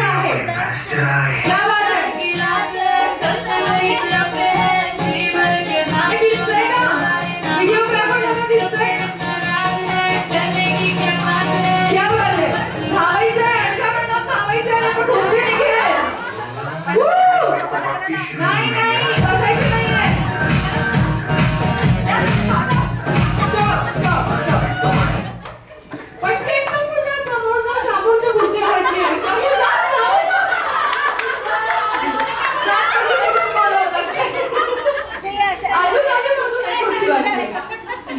Speaker 2: करायचं आहे. क्या बात आहे. दिसतंय का व्हिडिओग्राफर दिसतंय. क्या बात आहे. धावायचं आहे. का म्हणतात धावायचं आहे. आपण खुर्ची निघेल. नाही नाही बसायचं नाही आहे. पटकन समोरच्या खुर्ची वाटली आहे.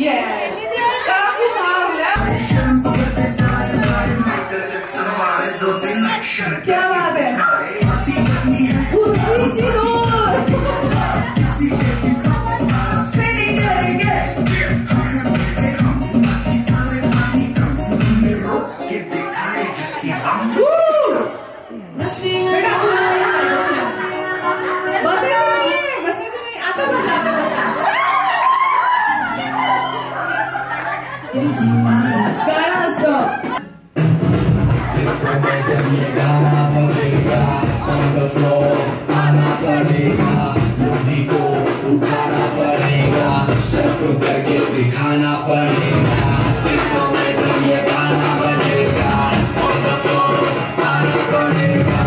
Speaker 2: Yes. क्या बात है. खुर्ची शिरोर सेटिंग करेंगे. बसायचं नाही आता बसा. गाना असतो.
Speaker 10: गाना बजेगा on the floor आना पड़ेगा लोगों को उठाना पड़ेगा सबको करके दिखाना पड़ेगा इसको में जब ये गाना बजेगा on the floor आना पड़ेगा.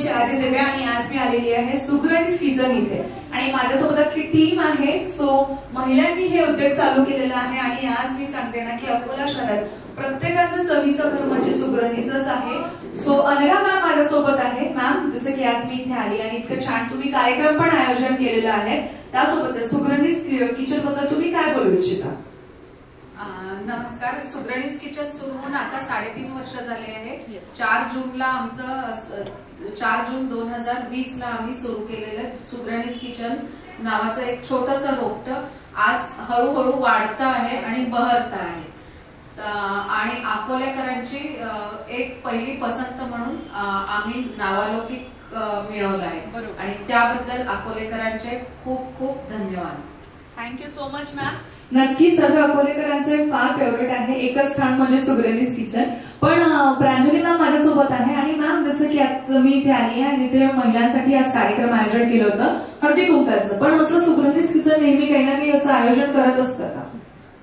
Speaker 2: अजय देवे आणि आज मी आलेली आहे सुगरणीज किचन इथे आणि माझ्यासोबत अख्खी टीम आहे. सो महिलांनी हे उद्योग चालू केलेला आहे आणि आज मी सांगते ना की अकोला शहरात प्रत्येकाचं चवीचं घर म्हणजे सुगरणीचंच आहे. सो अनघा मॅम माझ्यासोबत आहे. मॅम जसं की आज मी इथे आली आणि इतकं छान तुम्ही कार्यक्रम पण आयोजन केलेलं आहे त्यासोबत सुगरणीज किचन बद्दल तुम्ही काय बोलू इच्छिता.
Speaker 11: नमस्कार. सुगरणीज किचन सुरू होऊन आता 3.5 वर्ष झाले आहे. 4 जूनला आमचं 4 जून 2020 ला आम्ही सुरू केलेलं सुगरणीज किचन नावाचं एक छोटंसं रोपटं आज हळूहळू वाढतं आहे आणि बहरतं आहे. आणि अकोलेकरांची एक पहिली पसंत म्हणून आम्ही नावालौकिक मिळवलं आहे आणि त्याबद्दल अकोलेकरांचे खूप खूप धन्यवाद.
Speaker 2: Thank you so much ma'am. नक्की सर्व अकोलेकरांचे फार फेवरेट आहे एकच स्थान म्हणजे सुगरणीज किचन. पण प्रांजली मॅम माझ्यासोबत आहे आणि मॅम जसं की आज मी इथे आली आहे आणि इथे महिलांसाठी आज कार्यक्रम आयोजन केलं होतं हळदी कुंकाचं. पण असं सुगरणीज किचन नेहमी काही ना काही असं आयोजन करत असतं का.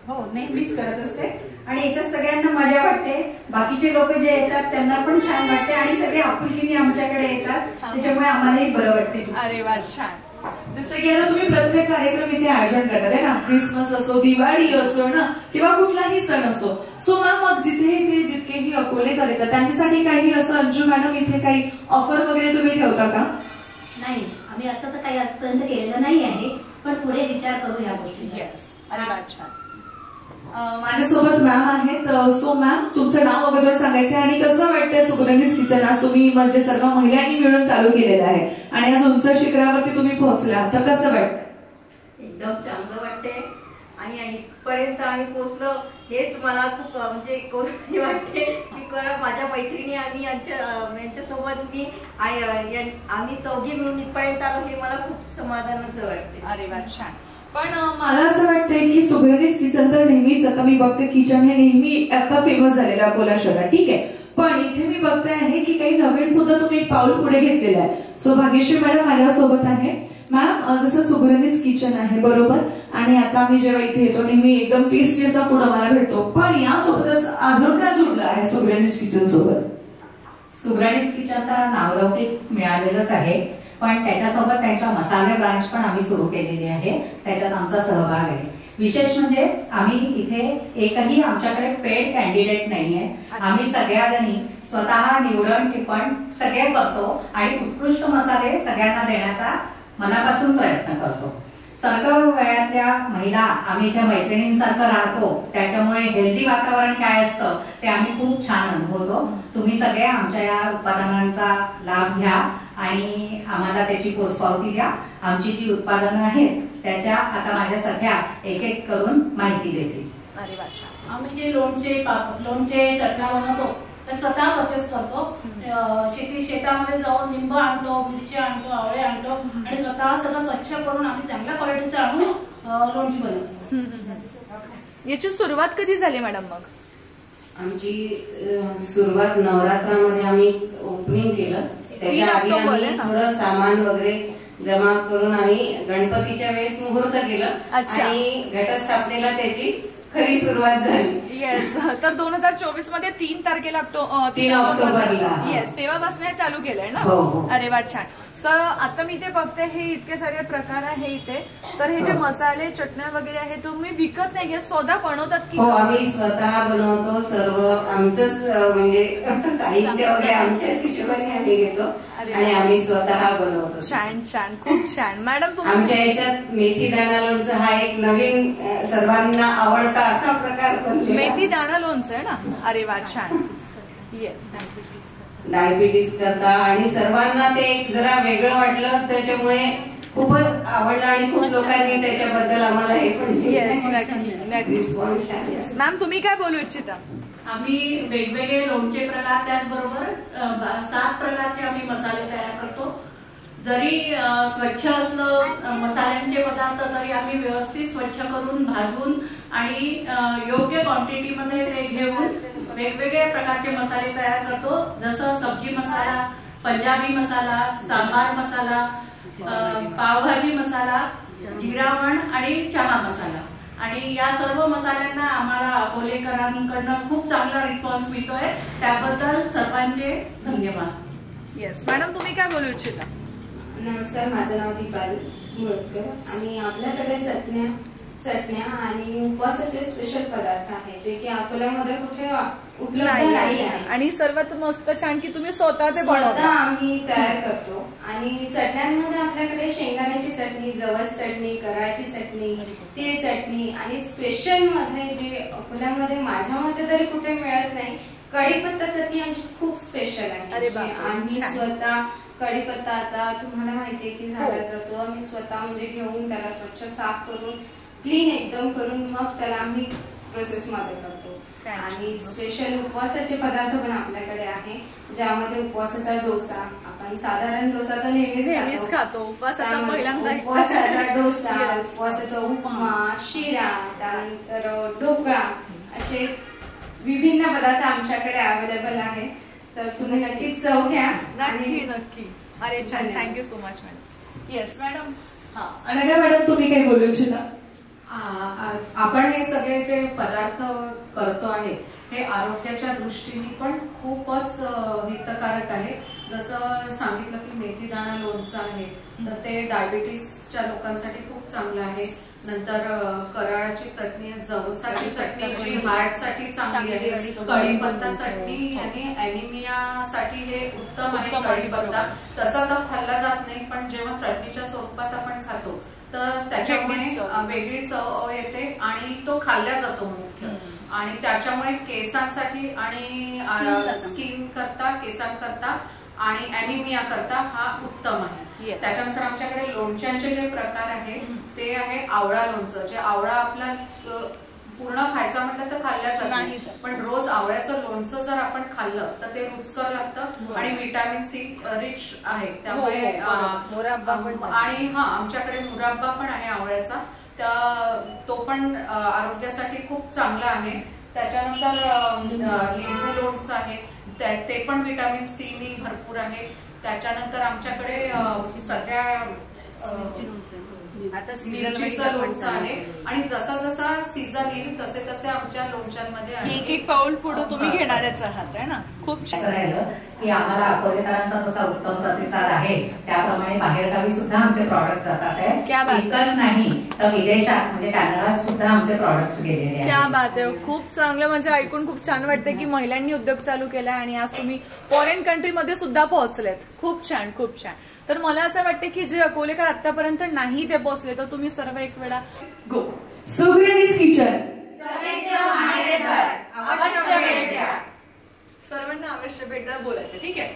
Speaker 12: हो नेहमीच करत असते आणि याच्यात सगळ्यांना मजा वाटते. बाकीचे लोक जे येतात त्यांना पण छान वाटते आणि सगळे आपुलकीने आमच्याकडे येतात त्याच्यामुळे आम्हालाही बरं वाटते.
Speaker 2: अरे वा छान. जसं की आता तुम्ही प्रत्येक कार्यक्रम इथे आयोजन करतात आहे ना. क्रिसमस असो दिवाळी असो ना किंवा कुठलाही सण असो. सो मॅम मग जिथे जितकेही अकोलेकर येतात त्यांच्यासाठी काही असं अंजू मॅडम इथे काही ऑफर वगैरे तुम्ही ठेवता का.
Speaker 13: नाही आम्ही असं तर काही आजपर्यंत केलेलं नाही आहे पण पुढे विचार करू या गोष्टीचा.
Speaker 2: अरे वा छान. माझ्यासोबत मॅम आहेत. सो मॅम तुमचं नाव अगोदर सांगायचं आणि कसं वाटतंय सुगरणीज किचन आज तुम्ही म्हणजे सर्व महिलांनी मिळून चालू केलेलं आहे आणि आज उंच शिखरावरती तुम्ही पोहोचला तर कसं वाटतं.
Speaker 12: एकदम चांगलं वाटतंय आणि इथपर्यंत आम्ही पोहोचलो हेच मला खूप म्हणजे गौरव वाटते की माझ्या मैत्रिणी आम्ही यांच्यासोबत मी आणि आम्ही चौघी मिळून इथपर्यंत आलो हे मला खूप समाधानाचं वाटते.
Speaker 2: अरे वा छान. पण मला असं वाटतंय की सुगरणीज किचन तर नेहमीच आता मी बघते किचन हे नेहमी आता फेमस झालेलं अकोला शहरात ठीक आहे. पण इथे मी बघते आहे की काही नवीन सुद्धा तुम्ही एक पाऊल पुढे घेतलेलं आहे. सो भाग्यश्री मॅडम माझ्यासोबत आहे. मॅम जसं सुगरणीज किचन आहे बरोबर आणि आता आम्ही जेव्हा इथे येतो नेहमी एकदम टेस्टी असा फूड आम्हाला भेटतो पण यासोबतच अजून काय जुळलं आहे सुगरणीज किचन सोबत.
Speaker 14: सुगरणीज किचन तर नावलौकिक मिळालेलंच आहे पण त्याच्यासोबत त्यांच्या मसाले ब्रांच पण आम्ही सुरू केलेली आहे त्याच्यात आमचा सहभाग आहे. विशेष म्हणजे आम्ही इथे एकही आमच्याकडे पेड कॅन्डिडेट नाहीये. आम्ही सगळ्याजणी स्वतः निवडण टिप्पण सगळे करतो आणि उत्कृष्ट मसाले सगळ्यांना देण्याचा मनापासून प्रयत्न करतो. सगळं वयातल्या महिला आम्ही इथे मैत्रिणींसारखं राहतो, त्याच्यामुळे हेल्दी वातावरण काय असतं ते आम्ही खूप छान अनुभवतो. तुम्ही सगळे आमच्या या उत्पादनांचा लाभ घ्या आणि आम्हाला त्याची पोचपावती द्या. आमची जी उत्पादनं आहेत त्याच्या आता माझ्या सध्या एक एक करून माहिती देते.
Speaker 15: अरे वा. आम्ही जे लोणचे चटण्या बनवतो ते स्वतः परचेस करतो. शेतामध्ये जाऊन लिंब आणतो, मिरची आणतो, आवळे आणतो आणि स्वतः सगळं स्वच्छ करून आम्ही चांगल्या क्वालिटीचं आणून लोणची बनवतो.
Speaker 2: याची सुरुवात कधी झाली मॅडम? मग
Speaker 16: आमची सुरुवात नवरात्रामध्ये आम्ही ओपनिंग केलं. त्याच्या आधी आम्ही थोडं सामान वगैरे जमा करून आम्ही गणपतीच्या वेळेस मुहूर्त केलं आणि घटस्थापनेला त्याची खरी सुरुवात झाली.
Speaker 2: येस. तर 2024 मध्ये 3 तारखेला
Speaker 16: 3 ऑक्टोबरला
Speaker 2: येस तेव्हापासून हे चालू केलंय ना. अरे वा, छान. सर आता मी इथे बघते हे इतके सारे प्रकार आहे इथे. तर हे जे मसाले चटण्या वगैरे आहे तुम्ही विकत नाही घेत, स्वतः बनवतात की?
Speaker 16: हो, आम्ही स्वतः बनवतो. सर्व आमचंच म्हणजे साहित्य वगैरे आमच्याच हिशोबाने आम्ही घेतो आणि आम्ही स्वतः बनवतो.
Speaker 2: छान छान, खूप छान. मॅडम
Speaker 16: आमच्या याच्यात मेथी दाणा लोणचं हा एक नवीन सर्वांना आवडता असा प्रकार बनला.
Speaker 2: मेथी दाणा लोणचं आहे ना. अरे वा, छान. येस.
Speaker 16: डायबिटीस करता आणि सर्वांना ते एक जरा वेगळं वाटलं, त्याच्यामुळे खूपच आवडलं आणि खूप लोकांनी त्याच्याबद्दल आम्हाला हे पण रिस्पॉन्स.
Speaker 2: मॅम तुम्ही काय बोलू इच्छिता?
Speaker 15: आम्ही वेगवेगळे लोणचे प्रकार, त्याचबरोबर 7 प्रकारचे आम्ही मसाले तयार करतो. जरी स्वच्छ असलं मसाल्यांचे पदार्थ तरी आम्ही व्यवस्थित स्वच्छ करून भाजून आणि योग्य क्वांटिटीमध्ये ते घेऊन वेगवेगळ्या प्रकारचे मसाले तयार करतो. जसं सब्जी मसाला, पंजाबी मसाला, सांबार मसाला, पावभाजी मसाला, जिरावण आणि चहा मसाला. आणि या सर्व मसाल्यांना आम्हाला अकोलेकरांकडनं खूप चांगला रिस्पॉन्स मिळतोय. त्याबद्दल सर्वांचे धन्यवाद.
Speaker 2: येस. मॅडम तुम्ही काय बोलू इच्छिता?
Speaker 17: नमस्कार, माझं नाव दीपाली मुळतकर आणि आपल्याकडे चटण्या आणि उपवासाचे स्पेशल पदार्थ आहे जे की अकोल्यामध्ये कुठे उपलब्ध नाही आहे.
Speaker 2: आणि सर्वात मस्त छान की तुम्ही स्वतः ते बनवता.
Speaker 17: आम्ही तयार करतो. आणि चटण्यांमध्ये आपल्याकडे शेंगदाण्याची चटणी, जवस चटणी, कराची चटणी, तीळ चटणी आणि स्पेशल मध्ये जे अकोल्यामध्ये माझ्या मते तरी कुठे मिळत नाही, कढीपत्ता चटणी आमची खूप स्पेशल आहे. आम्ही स्वतः कढीपत्ता आता तुम्हाला माहितीये की झाडात जातो, आम्ही स्वतः म्हणजे घेऊन त्याला स्वच्छ साफ करून क्लीन एकदम करून मग त्याला आम्ही प्रोसेस मध्ये करतो. आणि स्पेशल उपवासाचे पदार्थ पण आपल्याकडे आहे, ज्यामध्ये उपवासाचा डोसा, आपण साधारण डोसा तर नेहमीच
Speaker 2: खातो. उपवासाचा
Speaker 17: डोसा, उपवासाचा उपमा, शिरा, त्यानंतर ढोकळा, असे विभिन्न पदार्थ आमच्याकडे अवेलेबल आहे. तर तुम्ही नक्कीच चव घ्या.
Speaker 2: नक्की. अरे छान, thank you so much madam. Yes madam. Anagha madam तुम्ही काय बोलू इच्छिता?
Speaker 11: आपण हे सगळे जे पदार्थ करतो आहे हे आरोग्याच्या दृष्टीने पण खूपच हितकारक आहे. जसं सांगितलं की मेथी दाणा लोणचं आहे तर ते डायबिटीसच्या लोकांसाठी खूप चांगलं आहे. नंतर कराळाची चटणी, जवसाची चटणी जी हार्टसाठी चांगली आहे. कढीपत्ता चटणी आणि अॅनिमियासाठी हे उत्तम आहे कढीपत्ता. तसा तर खाल्ला जात नाही, पण जेव्हा चटणीच्या स्वरूपात आपण खातो तर त्याच्यामुळे वेगळी चव येते आणि तो खाल्ला जातो मुख्य. आणि त्याच्यामुळे केसांसाठी आणि स्किन करता, केसांकरता आणि अॅनिमिया करता हा उत्तम आहे. त्याच्यानंतर आमच्याकडे लोणच्यांचे जे प्रकार आहे ते आहे आवळा लोणचं. जे आवळा आपला पूर्ण खायचा म्हटलं तर खाल्ल्या जात नाही, पण रोज आवळ्याचं लोणचं जर आपण खाल्लं तर ते रुचकर लागतं आणि व्हिटॅमिन सी रिच आहे. त्यामुळे आणि आमच्याकडे मुराब्बा पण आहे आवळ्याचा, तो पण आरोग्यासाठी खूप चांगला आहे. त्याच्यानंतर लिंबू लोणचं आहे, ते पण व्हिटॅमिन सी नी भरपूर आहे. त्याच्यानंतर आमच्याकडे सध्या आता मिरचीचं लोणचं आहे आणि जसा जसा सीझन येईल तसे तसे आमच्या लोणच्यांमध्ये
Speaker 2: एक पाऊल पुढे तुम्ही घेणारच आहात आहे ना. खूप छान.
Speaker 14: की आम्हाला अकोलेकरांचा जसा उत्तम प्रतिसाद आहे त्याप्रमाणे बाहेरगावी सुद्धा आमचे प्रॉडक्ट जातात आहे. इतकंच नाही तर विदेशात म्हणजे कॅनडात सुद्धा आमचे प्रॉडक्ट्स गेलेले आहेत.
Speaker 2: क्या बात आहे, खूप चांगलं. म्हणजे ऐकून खूप छान वाटते की महिलांनी उद्योग चालू केला आणि आज तुम्ही फॉरेन कंट्रीमध्ये सुद्धा पोहोचलेत. खूप छान, खूप छान. तर मला असं वाटतं की जे अकोलेकर आतापर्यंत नाही ते पोहोचले तर तुम्ही सर्व एक वेळा गो. सुगरणीज किचन सर्वांना अवश्य भेट द्या बोलायचं. ठीक आहे.